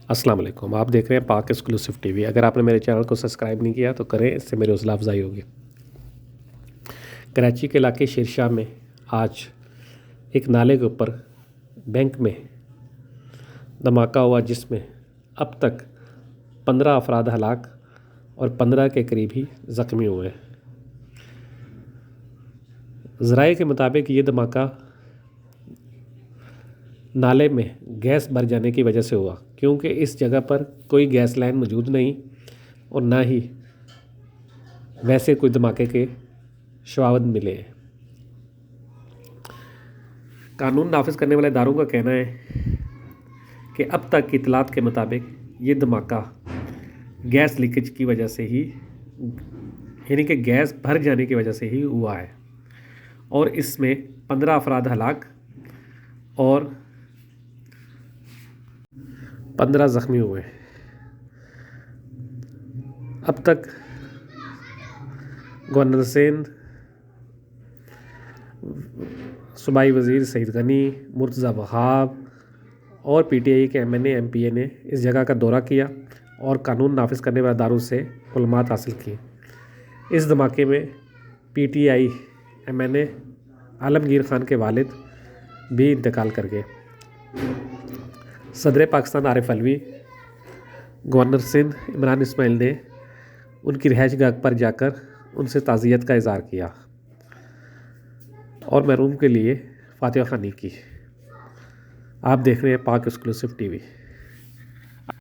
अस्सलाम वालेकुम। आप देख रहे हैं पाक एक्सक्लूसिव टीवी। अगर आपने मेरे चैनल को सब्सक्राइब नहीं किया तो करें, इससे मेरी हौसला अफजाई होगी। कराची के इलाके शेरशाह में आज एक नाले के ऊपर बैंक में धमाका हुआ, जिसमें अब तक 15 अफराद हलाक और 15 के करीब ही ज़ख्मी हुए। ज़राए के मुताबिक ये धमाका नाले में गैस भर जाने की वजह से हुआ, क्योंकि इस जगह पर कोई गैस लाइन मौजूद नहीं और ना ही वैसे कोई धमाके के शवाहद मिले हैं। कानून नाफिज करने वाले इदारों का कहना है कि अब तक की इतलात के मुताबिक ये धमाका गैस लीकेज की वजह से ही, यानी कि गैस भर जाने की वजह से ही हुआ है, और इसमें 15 अफराद हलाक और 15 ज़ख्मी हुए। अब तक गवर्नर सिंध, सूबाई वज़ीर सईद गनी, मुर्तज़ा वहाब और PTI के MNA MPA ने इस जगह का दौरा किया और कानून नाफिज करने वाले इदारों से मालूमात हासिल की। इस धमाके में PTI MNA आलमगीर खान के वालिद भी इंतकाल कर गए। सदर पाकिस्तान आरिफ अलवी, गवर्नर सिंध इमरान इस्माइल ने उनकी रिहाइश गाह पर जाकर उनसे ताज़ियत का इज़हार किया और मरहूम के लिए फातिहा ख़वानी की। आप देख रहे हैं पाक एक्सक्लूसिव टीवी।